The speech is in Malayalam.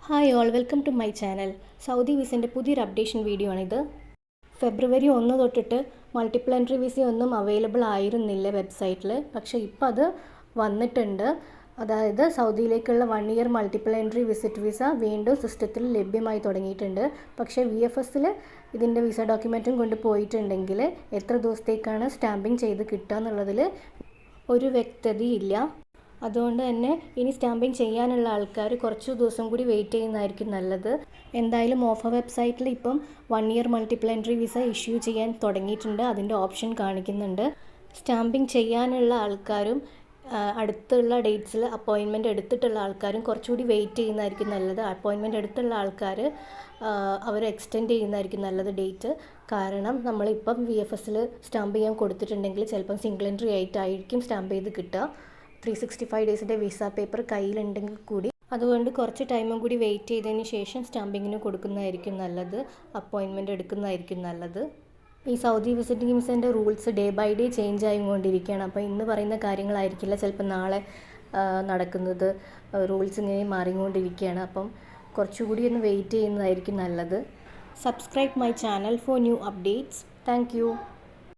Hi all, welcome to my channel. Saudi വിസൻ്റെ പുതിയൊരു അപ്ഡേഷൻ വീഡിയോ ആണിത്. ഫെബ്രുവരി 1 തൊട്ടിട്ട് മൾട്ടിപ്പിൾ എൻട്രി വിസ ഒന്നും അവൈലബിൾ ആയിരുന്നില്ല വെബ്സൈറ്റിൽ. പക്ഷേ ഇപ്പോൾ അത് വന്നിട്ടുണ്ട്. അതായത് സൗദിയിലേക്കുള്ള 1 year multiple entry visit visa വീണ്ടും സിസ്റ്റത്തിൽ ലഭ്യമായി തുടങ്ങിയിട്ടുണ്ട്. പക്ഷേ VFSൽ ഇതിൻ്റെ വിസ ഡോക്യുമെൻറ്റും കൊണ്ട് പോയിട്ടുണ്ടെങ്കിൽ എത്ര ദിവസത്തേക്കാണ് സ്റ്റാമ്പിങ് ചെയ്ത് കിട്ടുക എന്നുള്ളതിൽ ഒരു വ്യക്തതയില്ല. അതുകൊണ്ട് തന്നെ ഇനി സ്റ്റാമ്പിങ് ചെയ്യാനുള്ള ആൾക്കാർ കുറച്ച് ദിവസം കൂടി വെയിറ്റ് ചെയ്യുന്നതായിരിക്കും നല്ലത്. എന്തായാലും ഓഫർ വെബ്സൈറ്റിൽ ഇപ്പം 1 year multiple entry visa issue ചെയ്യാൻ തുടങ്ങിയിട്ടുണ്ട്. അതിൻ്റെ ഓപ്ഷൻ കാണിക്കുന്നുണ്ട്. സ്റ്റാമ്പിങ് ചെയ്യാനുള്ള ആൾക്കാരും അടുത്തുള്ള ഡേറ്റ്സിൽ അപ്പോയിൻമെൻറ്റ് എടുത്തിട്ടുള്ള ആൾക്കാരും കുറച്ചുകൂടി വെയിറ്റ് ചെയ്യുന്നതായിരിക്കും നല്ലത്. അപ്പോയിൻമെൻറ്റ് എടുത്തുള്ള ആൾക്കാർ അവർ എക്സ്റ്റെൻഡ് ചെയ്യുന്നതായിരിക്കും നല്ലത് ഡേറ്റ്. കാരണം നമ്മളിപ്പം VFSൽ സ്റ്റാമ്പ് ചെയ്യാൻ കൊടുത്തിട്ടുണ്ടെങ്കിൽ ചിലപ്പം സിംഗിൾ എൻട്രി ആയിട്ടായിരിക്കും സ്റ്റാമ്പ് ചെയ്ത് കിട്ടുക. 365 ഡേയ്സിൻ്റെ വിസ പേപ്പർ കയ്യിലുണ്ടെങ്കിൽ കൂടി. അതുകൊണ്ട് കുറച്ച് ടൈമും കൂടി വെയിറ്റ് ചെയ്തതിന് ശേഷം സ്റ്റാമ്പിങ്ങിന് കൊടുക്കുന്നതായിരിക്കും നല്ലത്. അപ്പോയിൻമെൻറ്റ് എടുക്കുന്നതായിരിക്കും നല്ലത്. ഈ സൗദി വിസിറ്റിംഗ് വിസൻ്റെ rules day by day change ആയിക്കൊണ്ടിരിക്കുകയാണ്. അപ്പോൾ ഇന്ന് പറയുന്ന കാര്യങ്ങളായിരിക്കില്ല ചിലപ്പോൾ നാളെ നടക്കുന്നത്. റൂൾസ് ഇങ്ങനെ മാറിക്കൊണ്ടിരിക്കുകയാണ്. അപ്പം കുറച്ചുകൂടി ഒന്ന് വെയിറ്റ് ചെയ്യുന്നതായിരിക്കും നല്ലത്. Subscribe my channel for new updates. Thank U.